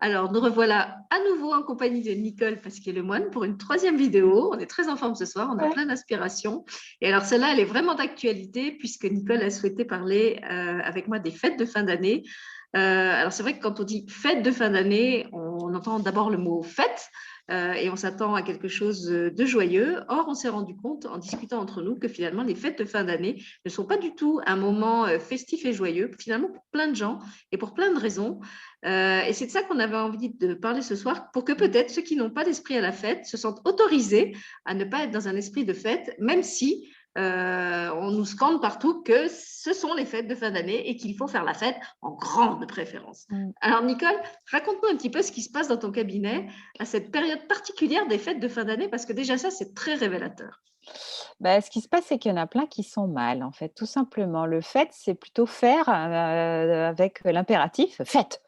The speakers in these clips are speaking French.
Alors, nous revoilà à nouveau en compagnie de Nicole Pasquier-Lemoine pour une troisième vidéo. On est très en forme ce soir, on a Ouais. plein d'inspiration. Et alors, celle-là, elle est vraiment d'actualité puisque Nicole a souhaité parler avec moi des fêtes de fin d'année. Alors, c'est vrai que quand on dit fête de fin d'année, on entend d'abord le mot fête. Et on s'attend à quelque chose de joyeux. Or, on s'est rendu compte en discutant entre nous que finalement, les fêtes de fin d'année ne sont pas du tout un moment festif et joyeux, finalement pour plein de gens et pour plein de raisons. Et c'est de ça qu'on avait envie de parler ce soir, pour que peut-être ceux qui n'ont pas d'esprit à la fête se sentent autorisés à ne pas être dans un esprit de fête, même si on nous scande partout que ce sont les fêtes de fin d'année et qu'il faut faire la fête en grande préférence. Mm. Alors Nicole, raconte-nous un petit peu ce qui se passe dans ton cabinet à cette période particulière des fêtes de fin d'année, parce que déjà ça, c'est très révélateur. Bah, ce qui se passe, c'est qu'il y en a plein qui sont mal, en fait, tout simplement. Le fait, c'est plutôt faire avec l'impératif fête.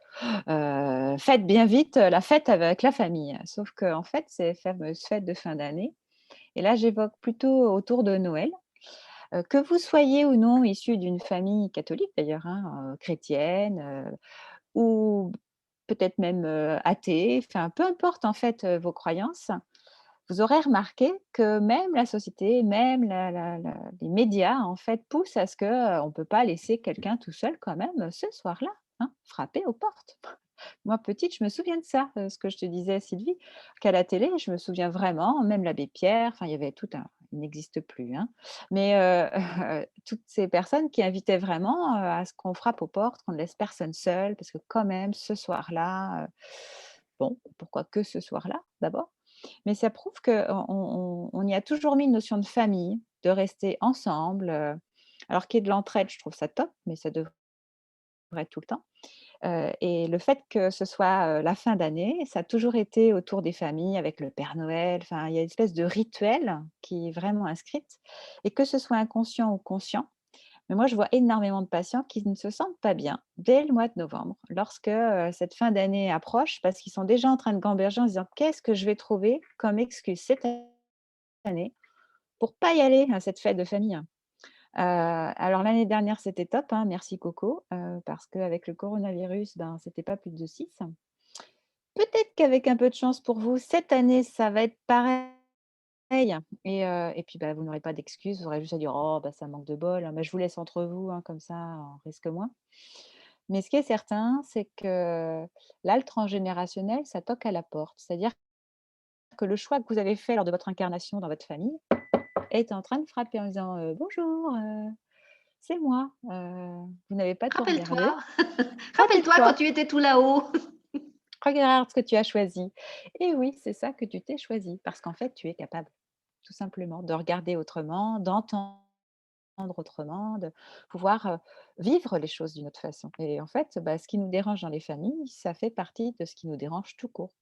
Faites bien vite la fête avec la famille. Sauf que, en fait, ces fameuses fêtes de fin d'année, et là, j'évoque plutôt autour de Noël, que vous soyez ou non issu d'une famille catholique d'ailleurs, hein, chrétienne, ou peut-être même athée, enfin, peu importe en fait vos croyances. Vous aurez remarqué que même la société, même les médias, en fait, poussent à ce qu'on ne peut pas laisser quelqu'un tout seul quand même ce soir-là, hein, frapper aux portes. Moi, petite, je me souviens de ça, ce que je te disais, Sylvie, qu'à la télé, je me souviens vraiment, même l'abbé Pierre, enfin, il y avait tout un, il n'existe plus, hein, mais toutes ces personnes qui invitaient vraiment à ce qu'on frappe aux portes, qu'on ne laisse personne seul, parce que quand même, ce soir-là, bon, pourquoi que ce soir-là, d'abord? Mais ça prouve qu'on y a toujours mis une notion de famille, de rester ensemble, alors qu'il y ait de l'entraide, je trouve ça top, mais ça devrait être tout le temps. Et le fait que ce soit, la fin d'année, ça a toujours été autour des familles avec le Père Noël, enfin, il y a une espèce de rituel qui est vraiment inscrite et que ce soit inconscient ou conscient. Mais moi, je vois énormément de patients qui ne se sentent pas bien dès le mois de novembre, lorsque, cette fin d'année approche, parce qu'ils sont déjà en train de gamberger en se disant: «Qu'est-ce que je vais trouver comme excuse cette année pour pas y aller à cette fête de famille?» Alors l'année dernière, c'était top, hein, merci Coco, parce qu'avec le coronavirus, ben, c'était pas plus de 6. Peut-être qu'avec un peu de chance pour vous, cette année, ça va être pareil et puis, bah, vous n'aurez pas d'excuses, vous aurez juste à dire: «Oh, bah, ça manque de bol, hein, bah, je vous laisse entre vous, hein, comme ça, on risque moins». Mais ce qui est certain, c'est que là, le transgénérationnel, ça toque à la porte. C'est-à-dire que le choix que vous avez fait lors de votre incarnation dans votre famille est en train de frapper en disant: «Bonjour, c'est moi, vous n'avez pas tout regardé. Rappelle-toi, rappelle-toi quand Rappelle-toi, tu étais tout là-haut. regarde ce que tu as choisi». Et oui, c'est ça que tu t'es choisi parce qu'en fait, tu es capable, tout simplement, de regarder autrement, d'entendre autrement, de pouvoir, vivre les choses d'une autre façon. Et en fait, bah, ce qui nous dérange dans les familles, ça fait partie de ce qui nous dérange tout court.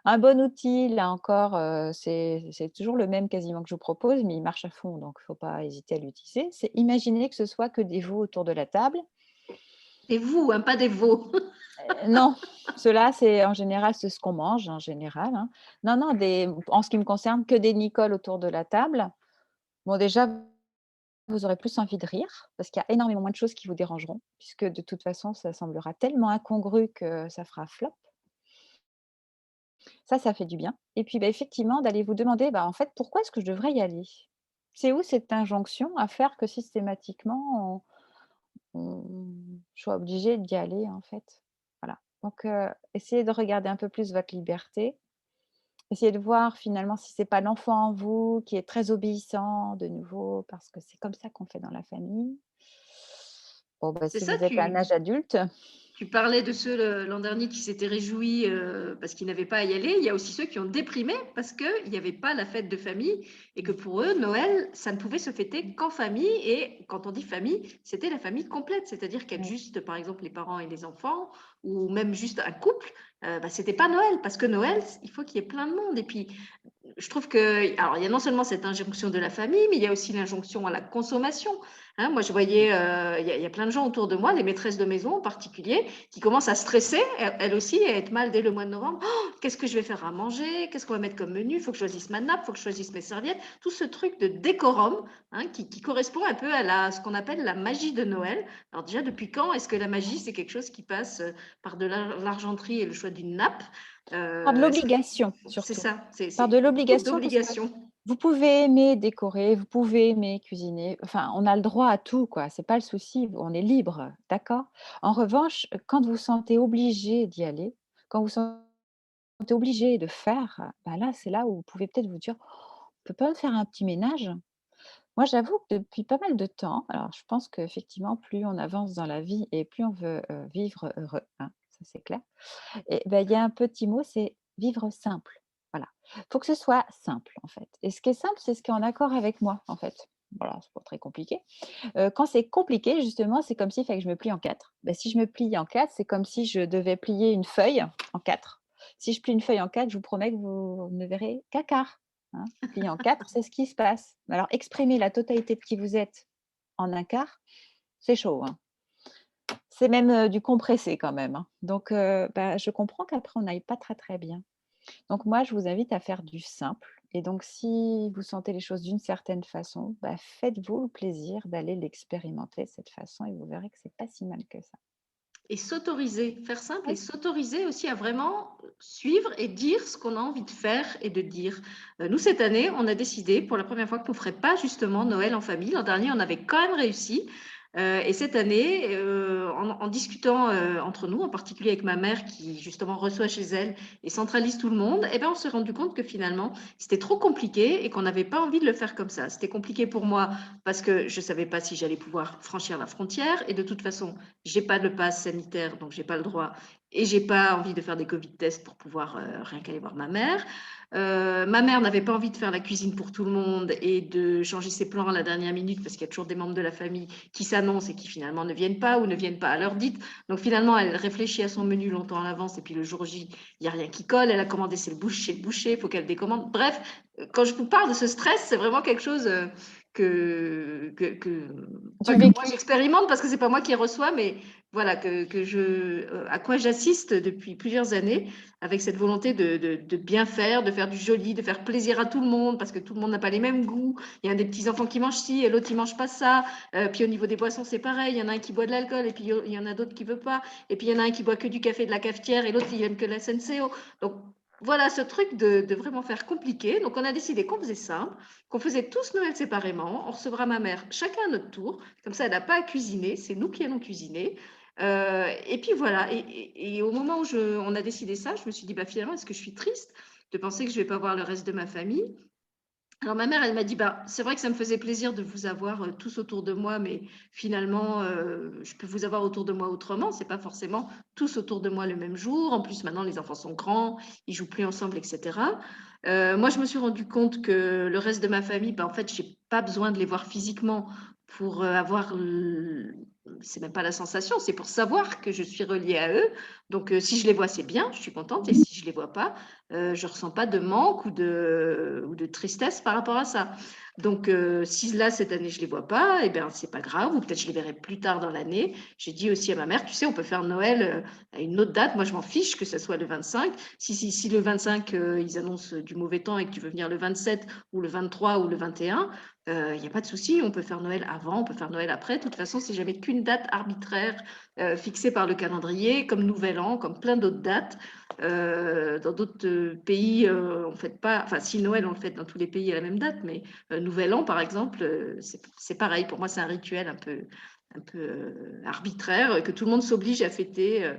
Un bon outil, là encore, c'est toujours le même quasiment que je vous propose, mais il marche à fond, donc il ne faut pas hésiter à l'utiliser. C'est imaginer que ce soit que des vous autour de la table. Des vous, hein, pas des veaux. Non, ceux-là, c'est en général, c'est ce qu'on mange en général, hein. Non, non, des en ce qui me concerne, que des Nicole autour de la table. Bon, déjà, vous aurez plus envie de rire parce qu'il y a énormément moins de choses qui vous dérangeront puisque de toute façon, ça semblera tellement incongru que ça fera flop. Ça fait du bien et puis, bah, effectivement, d'aller vous demander: «Bah, en fait, pourquoi est-ce que je devrais y aller? C'est où cette injonction à faire que systématiquement je sois obligée d'y aller, en fait?» Voilà, donc essayez de regarder un peu plus votre liberté. Essayez de voir finalement si c'est pas l'enfant en vous qui est très obéissant de nouveau, parce que c'est comme ça qu'on fait dans la famille. Bon, bah, C'est si ça, vous êtes à un âge adulte, tu parlais de ceux l'an dernier qui s'étaient réjouis parce qu'ils n'avaient pas à y aller. Il y a aussi ceux qui ont déprimé parce qu'il n'y avait pas la fête de famille et que pour eux, Noël, ça ne pouvait se fêter qu'en famille. Et quand on dit famille, c'était la famille complète, c'est-à-dire qu'être mmh, juste, par exemple, les parents et les enfants ou même juste un couple, bah, c'était pas Noël parce que Noël, il faut qu'il y ait plein de monde. Et puis, je trouve que, alors il y a non seulement cette injonction de la famille, mais il y a aussi l'injonction à la consommation. Hein, moi, je voyais, il y a plein de gens autour de moi, les maîtresses de maison en particulier, qui commencent à stresser, elles aussi, et à être mal dès le mois de novembre. Oh, qu'est-ce que je vais faire à manger? Qu'est-ce qu'on va mettre comme menu? Il faut que je choisisse ma nappe, il faut que je choisisse mes serviettes. Tout ce truc de décorum, hein, qui correspond un peu à ce qu'on appelle la magie de Noël. Alors déjà, depuis quand est-ce que la magie, c'est quelque chose qui passe par de l'argenterie et le choix d'une nappe? Par de Est-ce que l'obligation, c'est surtout. ça, Par de c'est trop l'obligation, parce que d'obligations. vous pouvez aimer décorer, vous pouvez aimer cuisiner, enfin, on a le droit à tout, quoi. C'est pas le souci, on est libre, d'accord? En revanche, quand vous sentez obligé d'y aller, quand vous sentez obligé de faire, bah là, c'est là où vous pouvez peut-être vous dire: «On peut pas faire un petit ménage?» Moi, j'avoue que depuis pas mal de temps, alors je pense qu'effectivement, plus on avance dans la vie et plus on veut, vivre heureux, hein, ça c'est clair. Et bah, il y a un petit mot, c'est vivre simple. Voilà. Il faut que ce soit simple, en fait. Et ce qui est simple, c'est ce qui est en accord avec moi, en fait. Voilà, c'est pas très compliqué. Quand c'est compliqué, justement, c'est comme s'il fallait que je me plie en 4. Bah, si je me plie en 4, c'est comme si je devais plier une feuille en 4. Si je plie une feuille en 4, je vous promets que vous ne verrez qu'un quart, hein. Plier en 4, c'est ce qui se passe. Alors exprimer la totalité de qui vous êtes en un quart, c'est chaud, hein. C'est même, du compressé quand même, hein. Donc bah, je comprends qu'après on n'aille pas très, très bien. Donc moi, je vous invite à faire du simple et donc si vous sentez les choses d'une certaine façon, bah, faites-vous le plaisir d'aller l'expérimenter de cette façon et vous verrez que c'est pas si mal que ça. Et s'autoriser, faire simple et Oui. s'autoriser aussi à vraiment suivre et dire ce qu'on a envie de faire et de dire. Nous, cette année, on a décidé pour la première fois qu'on ne ferait pas justement Noël en famille. L'an dernier, on avait quand même réussi. Et cette année, en discutant entre nous, en particulier avec ma mère qui justement reçoit chez elle et centralise tout le monde, eh ben, on s'est rendu compte que finalement, c'était trop compliqué et qu'on n'avait pas envie de le faire comme ça. C'était compliqué pour moi parce que je ne savais pas si j'allais pouvoir franchir la frontière et de toute façon, j'ai pas de passe sanitaire, donc j'ai pas le droit et j'ai pas envie de faire des Covid tests pour pouvoir rien qu'aller voir ma mère. Ma mère n'avait pas envie de faire la cuisine pour tout le monde et de changer ses plans à la dernière minute parce qu'il y a toujours des membres de la famille qui s'annoncent et qui finalement ne viennent pas ou ne viennent pas à l'heure dite. Donc finalement, elle réfléchit à son menu longtemps à l'avance et puis le jour J, il n'y a rien qui colle. Elle a commandé chez le boucher, il faut qu'elle décommande. Bref, quand je vous parle de ce stress, c'est vraiment quelque chose pas Du que moi vécu. j'expérimente parce que c'est pas moi qui reçois, mais voilà, à quoi j'assiste depuis plusieurs années avec cette volonté de bien faire, de faire du joli, de faire plaisir à tout le monde parce que tout le monde n'a pas les mêmes goûts. Il y a des petits enfants qui mangent ci et l'autre, il mange pas ça. Puis au niveau des boissons, c'est pareil. Il y en a un qui boit de l'alcool et puis il y en a d'autres qui veut pas. Et puis il y en a un qui boit que du café de la cafetière et l'autre, il aime que la Senseo. Donc, voilà, ce truc de vraiment faire compliqué. Donc, on a décidé qu'on faisait simple, qu'on faisait tous Noël séparément. On recevra ma mère chacun à notre tour. Comme ça, elle n'a pas à cuisiner. C'est nous qui allons cuisiner. Et puis voilà. Et au moment où on a décidé ça, je me suis dit, bah, finalement, est-ce que je suis triste de penser que je ne vais pas voir le reste de ma famille? Alors ma mère, elle m'a dit, bah, c'est vrai que ça me faisait plaisir de vous avoir tous autour de moi, mais finalement, je peux vous avoir autour de moi autrement. C'est pas forcément tous autour de moi le même jour. En plus, maintenant, les enfants sont grands, ils jouent plus ensemble, etc. Moi, je me suis rendu compte que le reste de ma famille, bah, en fait, j'ai pas besoin de les voir physiquement pour c'est même pas la sensation, c'est pour savoir que je suis reliée à eux. Donc, si je les vois, c'est bien, je suis contente. Et si je les vois pas, je ressens pas de manque ou de tristesse par rapport à ça. Donc, si là, cette année, je les vois pas, eh bien, c'est pas grave, ou peut-être je les verrai plus tard dans l'année. J'ai dit aussi à ma mère, tu sais, on peut faire Noël à une autre date. Moi, je m'en fiche que ce soit le 25. Si le 25, ils annoncent du mauvais temps et que tu veux venir le 27 ou le 23 ou le 21, il n'y a pas de souci. On peut faire Noël avant, on peut faire Noël après. De toute façon, c'est jamais qu'une date arbitraire fixée par le calendrier, comme Nouvel An, comme plein d'autres dates. Dans d'autres pays, on fait pas, enfin si Noël on le fait dans tous les pays à la même date, mais Nouvel An par exemple, c'est pareil. Pour moi, c'est un rituel un peu arbitraire que tout le monde s'oblige à fêter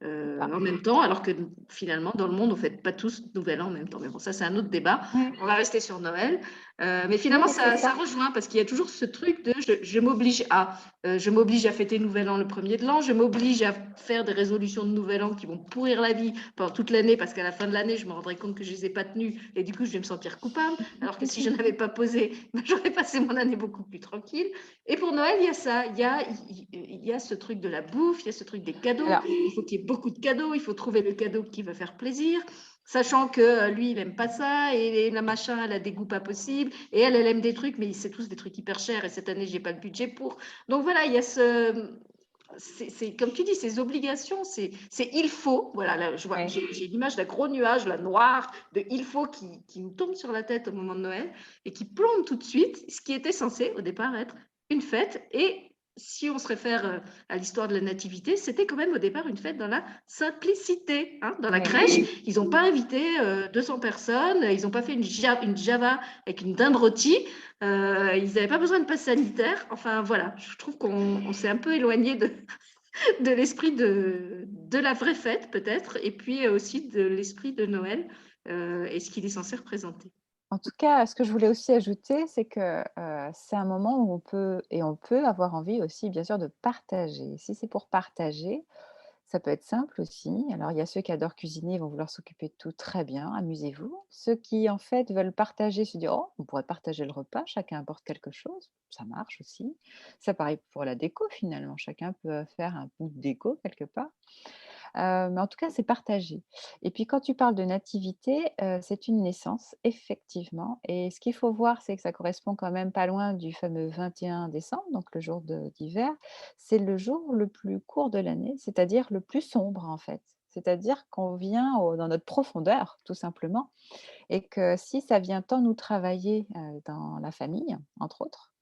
en même temps, alors que finalement dans le monde on fête pas tous Nouvel An en même temps. Mais bon, ça c'est un autre débat. Ouais. On va rester sur Noël, mais Oui, finalement mais c'est ça ça. rejoint parce qu'il y a toujours ce truc de je m'oblige à. Je m'oblige à fêter Nouvel An le premier de l'an, je m'oblige à faire des résolutions de Nouvel An qui vont pourrir la vie pendant toute l'année parce qu'à la fin de l'année, je me rendrai compte que je ne les ai pas tenues et du coup, je vais me sentir coupable. Alors que si je n'avais pas posé, ben, j'aurais passé mon année beaucoup plus tranquille. Et pour Noël, il y a ça, il y a ce truc de la bouffe, il y a ce truc des cadeaux. Alors, Il faut qu'il y ait beaucoup de cadeaux, il faut trouver le cadeau qui va faire plaisir. Sachant que lui, il n'aime pas ça, et la machin, elle a des goûts pas possibles, et elle aime des trucs, mais c'est tous des trucs hyper chers, et cette année, j'ai pas le budget pour. Donc voilà, il y a c'est comme tu dis, ces obligations, c'est il faut. Voilà, là, je vois, Oui. j'ai l'image d'un gros nuage, la noire, de il faut qui nous tombe sur la tête au moment de Noël et qui plombe tout de suite ce qui était censé au départ être une fête. Et si on se réfère à l'histoire de la nativité, c'était quand même au départ une fête dans la simplicité. Hein. Dans la Oui. crèche, ils n'ont pas invité 200 personnes, ils n'ont pas fait une java avec une dinde rôtie. Ils n'avaient pas besoin de passe sanitaire. Enfin, voilà, je trouve qu'on s'est un peu éloigné de l'esprit de la vraie fête, peut-être, et puis aussi de l'esprit de Noël et ce qu'il est censé représenter. En tout cas, ce que je voulais aussi ajouter, c'est que c'est un moment où on peut avoir envie aussi, bien sûr, de partager. Si c'est pour partager, ça peut être simple aussi. Alors, il y a ceux qui adorent cuisiner, ils vont vouloir s'occuper de tout, très bien, amusez-vous. Ceux qui, en fait, veulent partager, se dire, oh, on pourrait partager le repas, chacun apporte quelque chose, ça marche aussi. Ça pareil pour la déco, finalement, chacun peut faire un bout de déco quelque part. Mais en tout cas, c'est partagé. Et puis quand tu parles de nativité, c'est une naissance, effectivement. Et ce qu'il faut voir, c'est que ça correspond quand même pas loin du fameux 21 décembre, donc le jour d'hiver. C'est le jour le plus court de l'année, c'est-à-dire le plus sombre, en fait. C'est-à-dire qu'on vient dans notre profondeur, tout simplement, et que si ça vient tant nous travailler dans la famille, entre autres,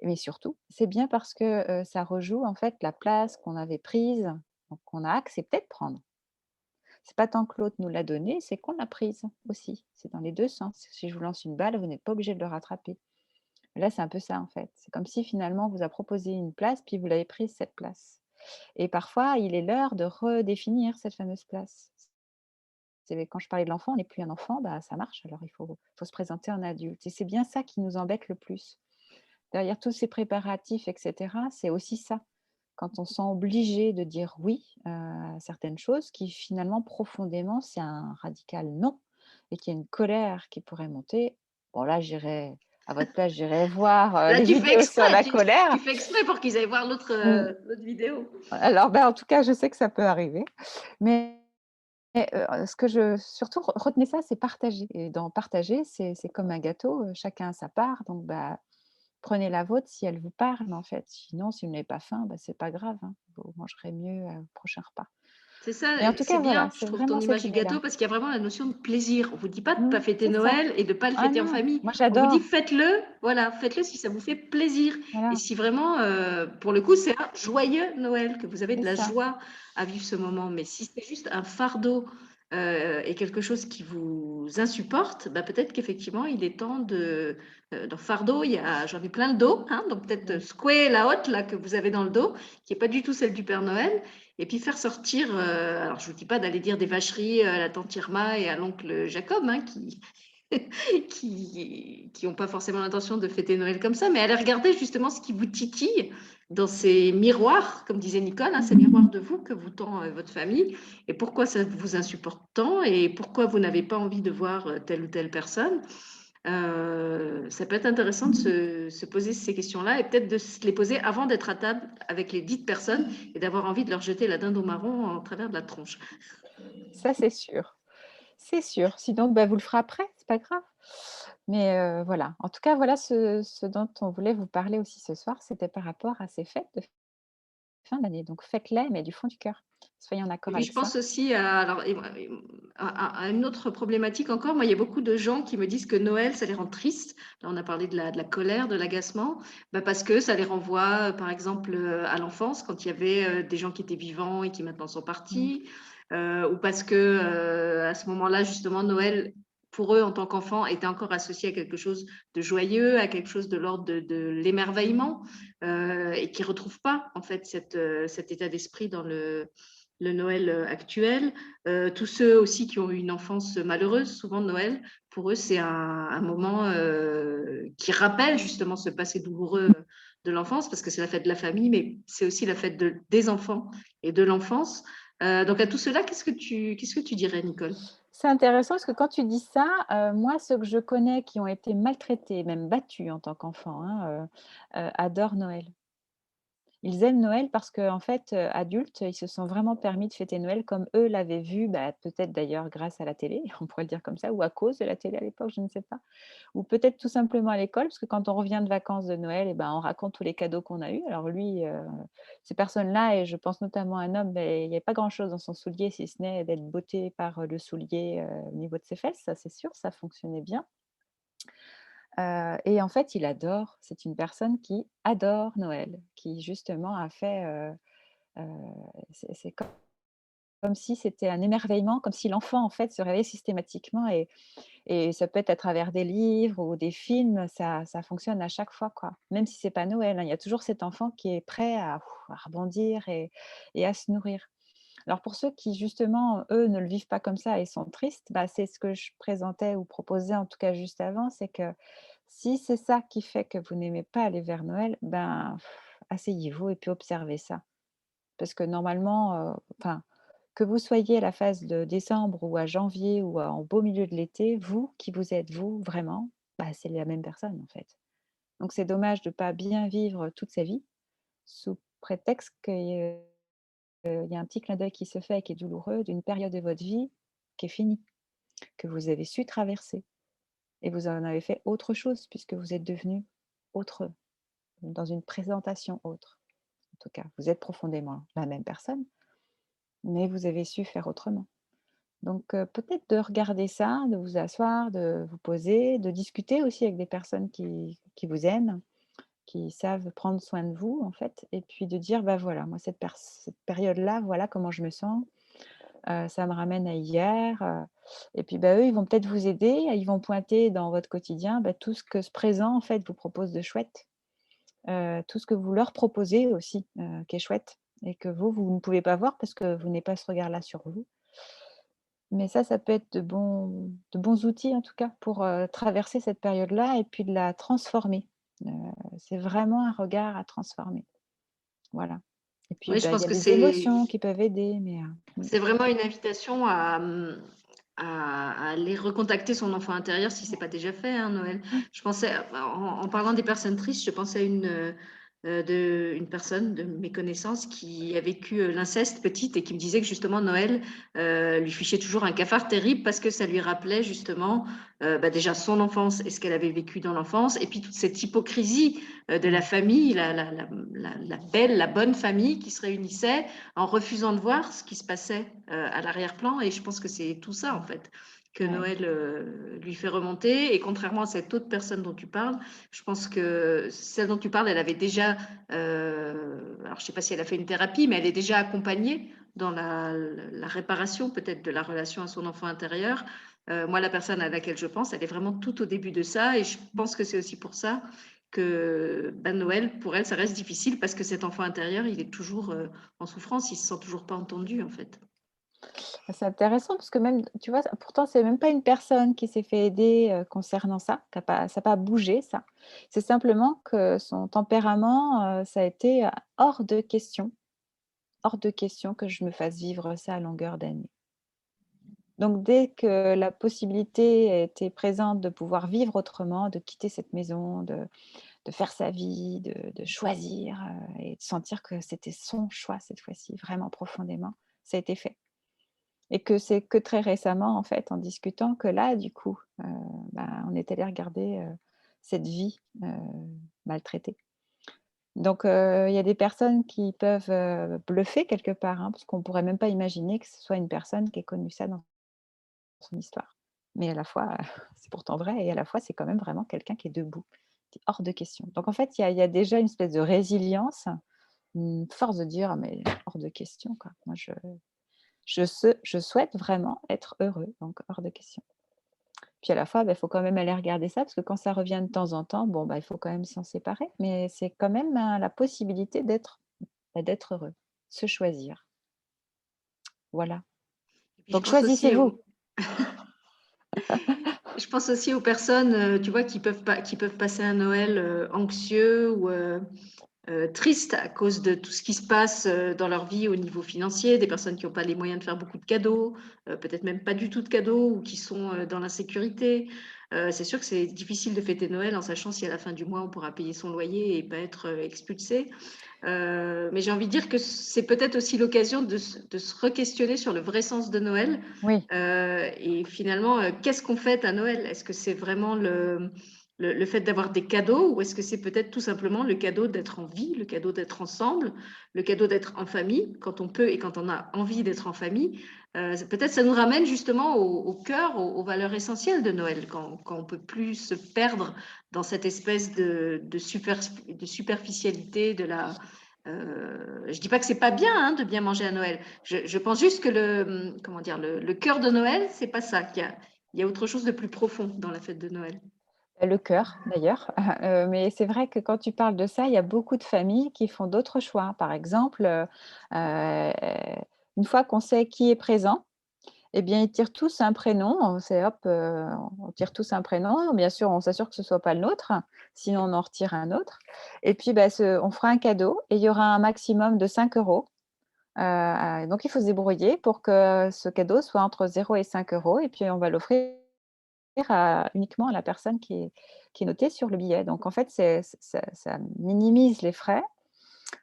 mais surtout, c'est bien parce que ça rejoue en fait la place qu'on avait prise, donc qu'on a accepté de prendre. C'est pas tant que l'autre nous l'a donnée, c'est qu'on l'a prise aussi. C'est dans les 2 sens. Si je vous lance une balle, vous n'êtes pas obligé de le rattraper. Là, c'est un peu ça, en fait. C'est comme si finalement on vous a proposé une place, puis vous l'avez prise cette place. Et parfois, il est l'heure de redéfinir cette fameuse place. C'est quand je parlais de l'enfant, on n'est plus un enfant, bah, ça marche, alors il faut se présenter en adulte. Et c'est bien ça qui nous embête le plus. Derrière tous ces préparatifs et cetera, c'est aussi ça. Quand on se sent obligé de dire oui à certaines choses qui finalement profondément, c'est un radical non et qu'il y a une colère qui pourrait monter. Bon là, j'irais à votre place, j'irais voir, Là, les tu fais vidéos sur exprès, la colère. tu fais exprès pour qu'ils aillent voir Mmh. l'autre vidéo. Alors, en tout cas, je sais que ça peut arriver. Mais, ce que je surtout retenez ça, c'est partager et dans partager, c'est comme un gâteau, chacun a sa part donc prenez la vôtre si elle vous parle, en fait. Sinon, si vous n'avez pas faim, bah, c'est pas grave, hein. Vous mangerez mieux au prochain repas. C'est ça, Mais en tout c'est cas, voilà, bien, je c'est trouve, ton vraiment image cette du gâteau, idée-là. parce qu'il y a vraiment la notion de plaisir. On vous dit pas de pas Mmh, fêter c'est ça. Noël et de pas le Ah fêter en non, famille. moi On vous dit j'adore. faites-le, voilà, faites-le si ça vous fait plaisir. Et Voilà, si vraiment, pour le coup, c'est un joyeux Noël, que vous avez de c'est la ça. joie à vivre ce moment. Mais si c'est juste un fardeau et quelque chose qui vous insupporte, bah, peut-être qu'effectivement, il est temps dans fardeau, j'en ai plein le dos, hein, donc peut-être Mmh. secouer la hotte là, que vous avez dans le dos, qui n'est pas du tout celle du Père Noël. Et puis faire sortir, alors je ne vous dis pas d'aller dire des vacheries à la tante Irma et à l'oncle Jacob, hein, qui n'ont pas forcément l'intention de fêter Noël comme ça, mais aller regarder justement ce qui vous titille dans ces miroirs, comme disait Nicole, hein, ces miroirs de vous que vous tend votre famille, et pourquoi ça vous insupporte tant, et pourquoi vous n'avez pas envie de voir telle ou telle personne. Ça peut être intéressant de se poser ces questions-là et peut-être de se les poser avant d'être à table avec les dites personnes et d'avoir envie de leur jeter la dinde au marron en travers de la tronche. Ça, c'est sûr. C'est sûr. Sinon, bah, vous le ferez après, c'est pas grave. Mais voilà. En tout cas, voilà ce dont on voulait vous parler aussi ce soir, c'était par rapport à ces fêtes de fin d'année. Donc faites-les, mais du fond du cœur. Soyez en Et accord puis avec je ça. pense aussi à une autre problématique encore. Moi, il y a beaucoup de gens qui me disent que Noël, ça les rend tristes. Là, on a parlé de la colère, de l'agacement, bah, parce que ça les renvoie, par exemple, à l'enfance, quand il y avait des gens qui étaient vivants et qui maintenant sont Mmh. partis, ou parce que à ce moment-là, justement, Noël, pour eux, en tant qu'enfants, était encore associé à quelque chose de joyeux, à quelque chose de l'ordre de l'émerveillement, et qui ne retrouvent pas, en fait, cet état d'esprit dans le Noël actuel. Tous ceux aussi qui ont eu une enfance malheureuse, souvent Noël, pour eux, c'est un moment qui rappelle justement ce passé douloureux de l'enfance, parce que c'est la fête de la famille, mais c'est aussi la fête des enfants et de l'enfance. Donc à tout cela, qu'est-ce que tu dirais, Nicole? C'est intéressant parce que quand tu dis ça, moi, ceux que je connais qui ont été maltraités, même battus en tant qu'enfants, hein, adorent Noël. Ils aiment Noël parce qu'en fait, adultes, ils se sont vraiment permis de fêter Noël comme eux l'avaient vu, bah, peut-être d'ailleurs grâce à la télé, on pourrait le dire comme ça, ou à cause de la télé à l'époque, je ne sais pas. Ou peut-être tout simplement à l'école, parce que quand on revient de vacances de Noël et ben, on raconte tous les cadeaux qu'on a eus. Alors lui, ces personnes-là et je pense notamment à un homme, beh, il y avait pas grand-chose dans son soulier si ce n'est d'être botté par, le soulier, au niveau de ses fesses, ça c'est sûr, ça fonctionnait bien. Et en fait, il adore, c'est une personne qui adore Noël, qui justement a fait, heu, c'est comme si c'était un émerveillement, comme si l'enfant en fait se réveillait systématiquement et ça peut être à travers des livres ou des films, ça fonctionne à chaque fois, quoi. Même si c'est pas Noël, hein, il y a toujours cet enfant qui est prêt à rebondir et à se nourrir. Alors pour ceux qui justement, eux, ne le vivent pas comme ça et sont tristes, bah, c'est ce que je présentais ou proposais en tout cas juste avant, c'est que si c'est ça qui fait que vous n'aimez pas aller vers Noël, ben, asseyez-vous et puis observez ça. Parce que normalement, enfin, que vous soyez à la phase de décembre ou à janvier ou en beau milieu de l'été, vous, qui vous êtes vous, vraiment, bah, c'est la même personne, en fait. Donc c'est dommage de ne pas bien vivre toute sa vie sous prétexte qu'il y a un petit clin d'œil qui se fait et qui est douloureux d'une période de votre vie qui est finie, que vous avez su traverser et vous en avez fait autre chose puisque vous êtes devenu autre, dans une présentation autre. En tout cas, vous êtes profondément la même personne, mais vous avez su faire autrement. Donc, peut-être de regarder ça, de vous asseoir, de vous poser, de discuter aussi avec des personnes qui vous aiment, qui savent prendre soin de vous, en fait et puis de dire: «Bah, voilà, moi cette période-là, voilà comment je me sens, ça me ramène à hier», et puis, bah, eux, ils vont peut-être vous aider, ils vont pointer dans votre quotidien, bah, tout ce que ce présent, en fait, vous propose de chouette, tout ce que vous leur proposez aussi, qui est chouette et que vous, vous ne pouvez pas voir parce que vous n'avez pas ce regard-là sur vous. Mais ça peut être de bons outils en tout cas pour, traverser cette période-là et puis de la transformer. Heu, c'est vraiment un regard à transformer. Voilà et puis, Oui, je bah, il y pense a que les émotions qui peuvent aider mais, c'est vraiment une invitation à aller recontacter son enfant intérieur si c'est pas déjà fait, hein, Noël. Je pensais, en parlant des personnes tristes, je pensais à une personne de mes connaissances qui a vécu l'inceste petite et qui me disait que justement Noël lui fichait toujours un cafard terrible parce que ça lui rappelait justement bah, déjà son enfance et ce qu'elle avait vécu dans l'enfance et puis toute cette hypocrisie de la mmh. famille, la belle, la bonne famille qui se réunissait en refusant de voir ce qui se passait à l'arrière-plan. Et je pense que c'est tout ça, en fait, que Ouais. Noël lui fait remonter. Et contrairement à cette autre personne dont tu parles, je pense que celle dont tu parles, elle avait déjà, alors je ne sais pas si elle a fait une thérapie, mais elle est déjà accompagnée dans la réparation peut-être de la relation à son enfant intérieur. Moi, la personne à laquelle je pense, elle est vraiment tout au début de ça. Et je pense que c'est aussi pour ça que ben, Noël, pour elle, ça reste difficile parce que cet enfant intérieur, il est toujours en souffrance, il se sent toujours pas entendu en fait. Bah, c'est intéressant parce que même tu vois, pourtant c'est même pas une personne qui s'est fait aider, concernant ça, qui a pas ça a pas bougé ça. C'est simplement que son tempérament, ça a été, hors de question que je me fasse vivre ça à longueur d'année. Donc dès que la possibilité était présente de pouvoir vivre autrement, de quitter cette maison, de faire sa vie, de choisir, et de sentir que c'était son choix cette fois-ci, vraiment profondément, ça a été fait. Et que c'est que très récemment, en fait, en discutant que là, du coup, bah, on est allé regarder, cette vie, maltraitée. Donc il y a des personnes qui peuvent, bluffer quelque part, hein, parce qu'on pourrait même pas imaginer que ce soit une personne qui ait connu ça dans son histoire. Mais à la fois, c'est pourtant vrai et à la fois, c'est quand même vraiment quelqu'un qui est debout. C'est hors de question. Donc en fait, il y a déjà une espèce de résilience, une force de dire: «Ah mais hors de question, quoi. Moi je souhaite vraiment être heureux, donc hors de question». Puis à la fois, bah, il faut quand même aller regarder ça, parce que quand ça revient de temps en temps, bon, bah, il faut quand même s'en séparer. Mais c'est quand même, la possibilité d'être heureux, se choisir. Voilà. Et puis Donc choisissez-vous. je pense aussi aux personnes, tu vois, qui peuvent passer un Noël anxieux ou tristes à cause de tout ce qui se passe dans leur vie au niveau financier, des personnes qui n'ont pas les moyens de faire beaucoup de cadeaux, peut-être même pas du tout de cadeaux ou qui sont dans l'insécurité. C'est sûr que c'est difficile de fêter Noël en sachant si à la fin du mois on pourra payer son loyer et pas être expulsé. Mais j'ai envie de dire que c'est peut-être aussi l'occasion de se re-questionner sur le vrai sens de Noël. Oui. Et finalement, qu'est-ce qu'on fête à Noël? Est-ce que c'est vraiment le fait d'avoir des cadeaux, ou est-ce que c'est peut-être tout simplement le cadeau d'être en vie, le cadeau d'être ensemble, le cadeau d'être en famille, quand on peut et quand on a envie d'être en famille? Peut-être ça nous ramène justement au cœur, aux valeurs essentielles de Noël, quand on peut plus se perdre dans cette espèce de superficialité de la. Je dis pas que c'est pas bien, hein, de bien manger à Noël. Je pense juste que comment dire, le cœur de Noël, c'est pas ça. Il y a autre chose de plus profond dans la fête de Noël. Le cœur, d'ailleurs. Mais c'est vrai que quand tu parles de ça, il y a beaucoup de familles qui font d'autres choix. Par exemple, une fois qu'on sait qui est présent, eh bien, ils tirent tous un prénom. C'est hop, on tire tous un prénom. Bien sûr, on s'assure que ce ne soit pas le nôtre, sinon on en retire un autre. Et puis, bah, on fera un cadeau et il y aura un maximum de 5 euros. Donc, il faut se débrouiller pour que ce cadeau soit entre 0 et 5 euros. Et puis, on va l'offrir uniquement à la personne qui est notée sur le billet. Donc, en fait, ça minimise les frais.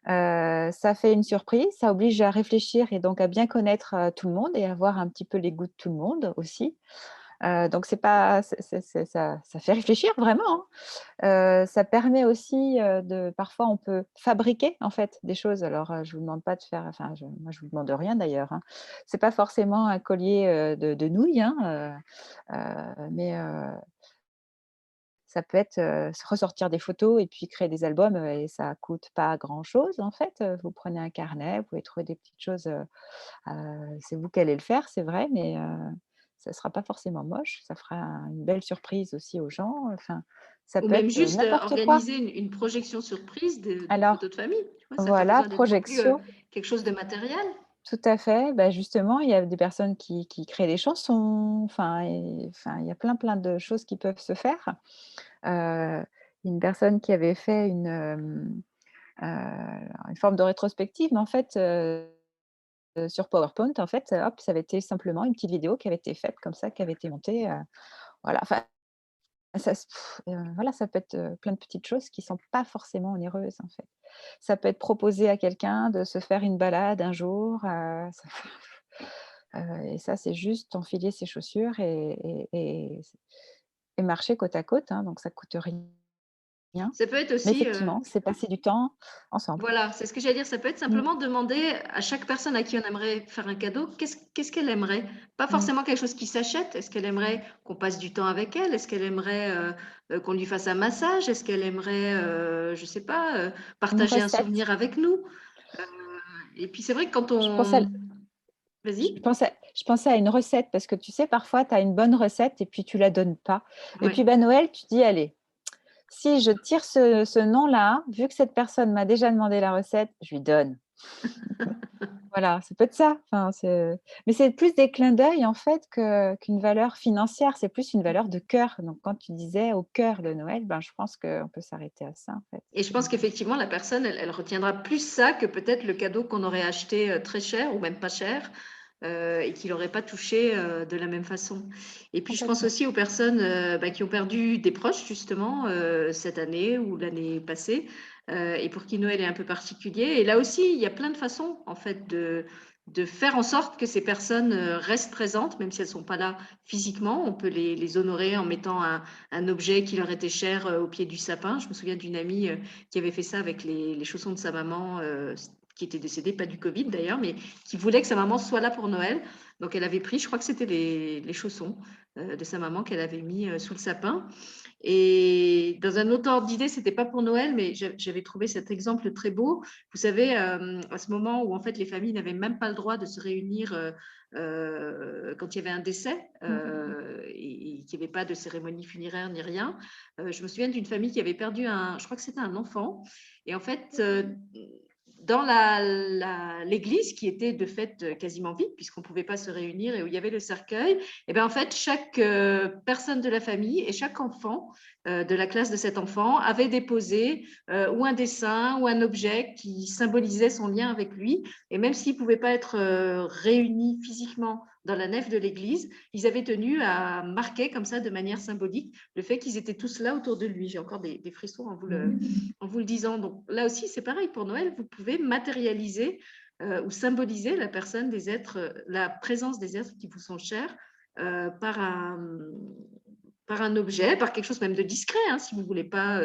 Ça fait une surprise, ça oblige à réfléchir et donc à bien connaître tout le monde et à voir un petit peu les goûts de tout le monde aussi. Donc, c'est pas, ça fait réfléchir vraiment, hein. Ça permet aussi parfois, on peut fabriquer en fait des choses. Alors, je ne vous demande pas de faire, enfin, moi, je ne vous demande rien d'ailleurs, hein. Ce n'est pas forcément un collier de nouilles, hein, mais ça peut être, se ressortir des photos et puis créer des albums, et ça coûte pas grand-chose en fait. Vous prenez un carnet, vous pouvez trouver des petites choses, c'est vous qui allez le faire, c'est vrai, mais ça sera pas forcément moche. Ça fera une belle surprise aussi aux gens, enfin, ça Ou peut même être, juste n'importe quoi. organiser une projection surprise d'une Alors photo de famille. Tu vois, ça n'a pas voilà, besoin d'être non plus projection, quelque chose de matériel. tout à fait. Bah, justement, il y a des personnes qui créent des chansons, enfin, il y a plein de choses qui peuvent se faire. Heu, une personne qui avait fait une forme de rétrospective, mais en fait, sur PowerPoint, en fait, hop, ça avait été simplement une petite vidéo qui avait été faite comme ça, qui avait été montée, voilà, enfin, voilà, ça peut être, plein de petites choses qui sont pas forcément onéreuses, en fait. Ça peut être proposer à quelqu'un de se faire une balade un jour, et ça, c'est juste enfiler ses chaussures et marcher côte à côte, hein, donc ça coûte rien. Ça peut être Mais aussi, effectivement, c'est passer du temps ensemble. voilà, c'est ce que j'allais dire. Ça peut être Mmh, simplement demander à chaque personne à qui on aimerait faire un cadeau, qu'est-ce qu'elle aimerait? Pas mmh. forcément quelque chose qui s'achète. Est-ce qu'elle aimerait qu'on passe du temps avec elle? Est-ce qu'elle aimerait, qu'on lui fasse un massage? Est-ce qu'elle aimerait, je sais pas, Une partager un recette. souvenir avec nous? Heu et puis c'est vrai que quand Je pense à on. je Vas-y? pense à je pensais à une recette parce que tu sais, parfois, tu as une bonne recette et puis tu la donnes pas. Et Ouais. puis, bah, Noël, tu dis: «Allez, si je tire ce nom-là, vu que cette personne m'a déjà demandé la recette, je lui donne». Voilà, ça peut être ça. Enfin, mais c'est plus des clins d'œil, en fait, qu'une valeur financière. C'est plus une valeur de cœur. Donc quand tu disais au cœur de Noël, ben, je pense qu'on peut s'arrêter à ça, en fait. Et je pense qu'effectivement, la personne, elle retiendra plus ça que peut-être le cadeau qu'on aurait acheté très cher ou même pas cher, et qui l'aurait pas touché de la même façon. Et puis, je pense Complètement. aussi aux personnes bah, qui ont perdu des proches, justement, cette année ou l'année passée, et pour qui Noël est un peu particulier. Et là aussi, il y a plein de façons, en fait, de faire en sorte que ces personnes restent présentes, même si elles ne sont pas là physiquement. On peut les honorer en mettant un objet qui leur était cher au pied du sapin. Je me souviens d'une amie qui avait fait ça avec les chaussons de sa maman, qui était décédée, pas du Covid d'ailleurs, mais qui voulait que sa maman soit là pour Noël. Donc elle avait pris, je crois que c'était les chaussons de sa maman qu'elle avait mis sous le sapin. Et dans un autre ordre d'idée, c'était pas pour Noël, mais j'avais trouvé cet exemple très beau. Vous savez, à ce moment où en fait les familles n'avaient même pas le droit de se réunir quand il y avait un décès, Mmh. et qu'il n'y avait pas de cérémonie funéraire ni rien. Je me souviens d'une famille qui avait perdu je crois que c'était un enfant. Et en fait, dans l'église, qui était de fait quasiment vide, puisqu'on ne pouvait pas se réunir et où il y avait le cercueil, et bien en fait, chaque personne de la famille et chaque enfant de la classe de cet enfant avait déposé ou un dessin ou un objet qui symbolisait son lien avec lui. Et même s'il ne pouvait pas être réuni physiquement dans la nef de l'église, ils avaient tenu à marquer comme ça de manière symbolique le fait qu'ils étaient tous là autour de lui. J'ai encore des frissons en vous le disant. Donc là aussi, c'est pareil, pour Noël, vous pouvez matérialiser ou symboliser la personne des êtres, la présence des êtres qui vous sont chers par un objet, par quelque chose même de discret, hein, si vous ne voulez pas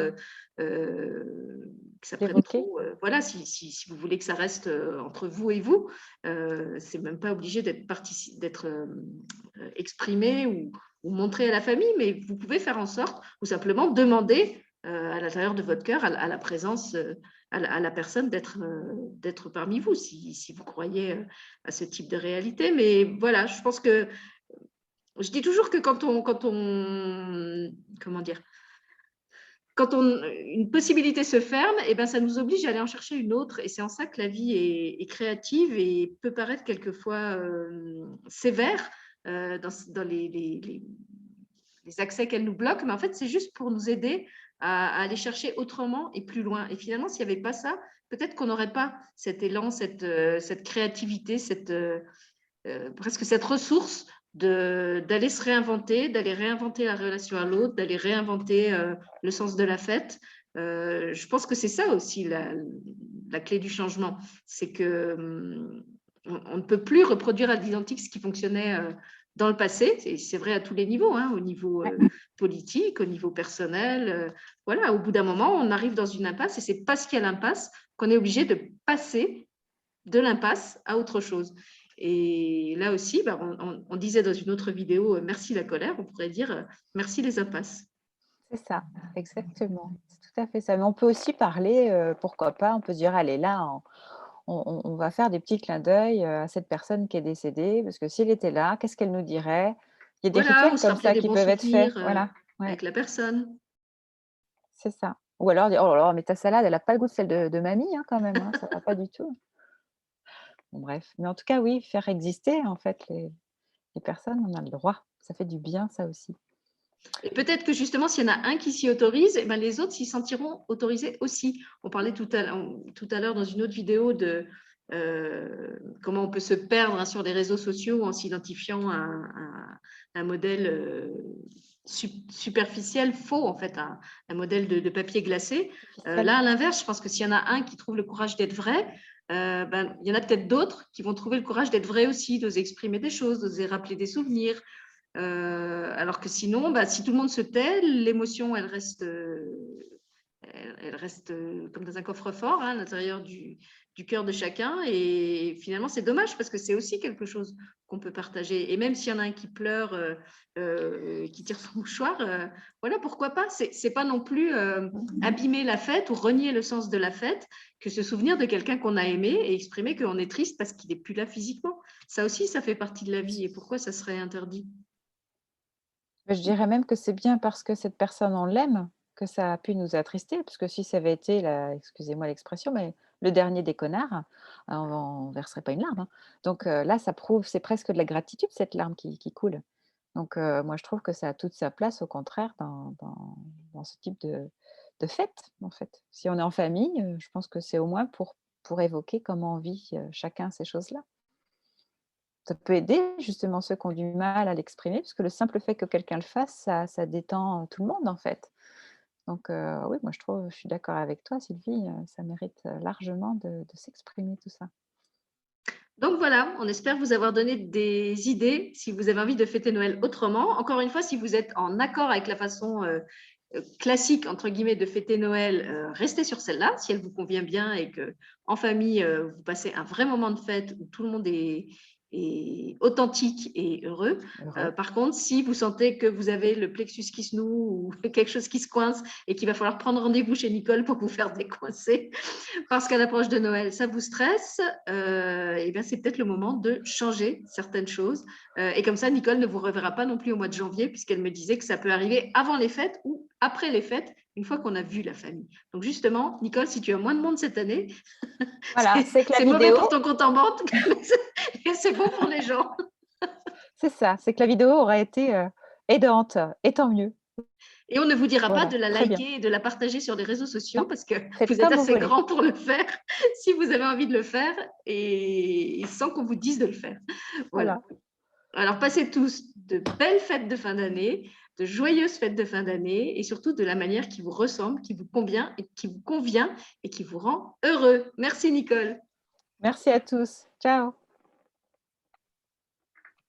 que ça prenne L'évoquer. trop. Voilà, si vous voulez que ça reste entre vous et vous, c'est même pas obligé d'être exprimé ou montré à la famille, mais vous pouvez faire en sorte, ou simplement demander à l'intérieur de votre cœur, à la présence, à la personne d'être parmi vous, si vous croyez à ce type de réalité. Mais voilà, je pense que je dis toujours que quand on comment dire, quand une possibilité se ferme, eh ben, ça nous oblige à aller en chercher une autre. Et c'est en ça que la vie est créative et peut paraître quelquefois sévère dans les accès qu'elle nous bloque. Mais en fait, c'est juste pour nous aider à aller chercher autrement et plus loin. Et finalement, s'il n'y avait pas ça, peut-être qu'on n'aurait pas cet élan, cette créativité, presque cette ressource d'aller se réinventer, d'aller réinventer la relation à l'autre, d'aller réinventer le sens de la fête. Je pense que c'est ça aussi la clé du changement. C'est que on ne peut plus reproduire à l'identique ce qui fonctionnait dans le passé. C'est vrai à tous les niveaux, hein, au niveau politique, au niveau personnel. Voilà, au bout d'un moment, on arrive dans une impasse et c'est parce qu'il y a l'impasse qu'on est obligé de passer de l'impasse à autre chose. Et là aussi, on disait dans une autre vidéo, merci la colère, on pourrait dire merci les impasses. C'est ça, exactement. C'est tout à fait ça. Mais on peut aussi parler, pourquoi pas, on peut se dire, allez, là, on va faire des petits clins d'œil à cette personne qui est décédée, parce que s'il était là, qu'est-ce qu'elle nous dirait? Il y a des Voilà, ou rituels se comme rappeler ça des qui bons peuvent être faits. souvenirs Voilà, ouais, avec la personne. c'est ça. Ou alors dire, oh là là, mais ta salade, elle n'a pas le goût de celle de mamie, hein, quand même, hein, ça va pas du tout. Bon, bref. Mais en tout cas, oui, faire exister, en fait, les personnes, on a le droit. Ça fait du bien, ça aussi. Et peut-être que justement, s'il y en a un qui s'y autorise, eh ben, les autres s'y sentiront autorisés aussi. On parlait tout à l'heure dans une autre vidéo de comment on peut se perdre hein, sur les réseaux sociaux en s'identifiant à un modèle superficiel, faux en fait, un modèle de papier glacé. Là, à l'inverse, je pense que s'il y en a un qui trouve le courage d'être vrai, il y en a peut-être d'autres qui vont trouver le courage d'être vrai aussi, d'oser exprimer des choses, d'oser rappeler des souvenirs. Alors que sinon, si tout le monde se tait, l'émotion, elle reste comme dans un coffre-fort hein, à l'intérieur du cœur de chacun. Et finalement, c'est dommage parce que c'est aussi quelque chose qu'on peut partager. Et même s'il y en a un qui pleure, qui tire son mouchoir, voilà, pourquoi pas. C'est pas non plus abîmer la fête ou renier le sens de la fête que se souvenir de quelqu'un qu'on a aimé et exprimer qu'on est triste parce qu'il n'est plus là physiquement. Ça aussi, ça fait partie de la vie. Et pourquoi ça serait interdit? Je dirais même que c'est bien parce que cette personne, on l'aime, que ça a pu nous attrister, parce que si ça avait été, excusez-moi l'expression, mais le dernier des connards, on ne verserait pas une larme, hein. Donc là, ça prouve, c'est presque de la gratitude, cette larme qui coule. Donc moi, je trouve que ça a toute sa place, au contraire, dans ce type de fête, en fait. Si on est en famille, je pense que c'est au moins pour évoquer comment on vit chacun ces choses-là. Ça peut aider justement ceux qui ont du mal à l'exprimer, parce que le simple fait que quelqu'un le fasse, ça détend tout le monde en fait. Donc oui, moi je suis d'accord avec toi Sylvie, ça mérite largement de s'exprimer tout ça. Donc voilà, on espère vous avoir donné des idées si vous avez envie de fêter Noël autrement. Encore une fois, si vous êtes en accord avec la façon classique, entre guillemets, de fêter Noël, restez sur celle-là, si elle vous convient bien et que en famille, vous passez un vrai moment de fête où tout le monde est authentique et heureux. Heureux. Par contre, si vous sentez que vous avez le plexus qui se noue ou quelque chose qui se coince et qu'il va falloir prendre rendez-vous chez Nicole pour vous faire décoincer, parce qu'à l'approche de Noël, ça vous stresse, et bien c'est peut-être le moment de changer certaines choses. Et comme ça, Nicole ne vous reverra pas non plus au mois de janvier, puisqu'elle me disait que ça peut arriver avant les fêtes ou après les fêtes, une fois qu'on a vu la famille. Donc justement, Nicole, si tu as moins de monde cette année, Voilà, c'est que la c'est mauvais vidéo, pour ton compte en banque, et c'est bon pour les gens. c'est ça, c'est que la vidéo aurait été aidante, et tant mieux. Et on ne vous dira pas Voilà, de la très bien. liker et de la partager sur les réseaux sociaux Non, parce que faites vous êtes comme vous assez voulez. grand pour le faire si vous avez envie de le faire et sans qu'on vous dise de le faire. Voilà. Voilà. Alors, passez tous de belles fêtes de fin d'année, de joyeuses fêtes de fin d'année et surtout de la manière qui vous ressemble, qui vous convient et qui vous rend heureux. Merci Nicole. Merci à tous. Ciao.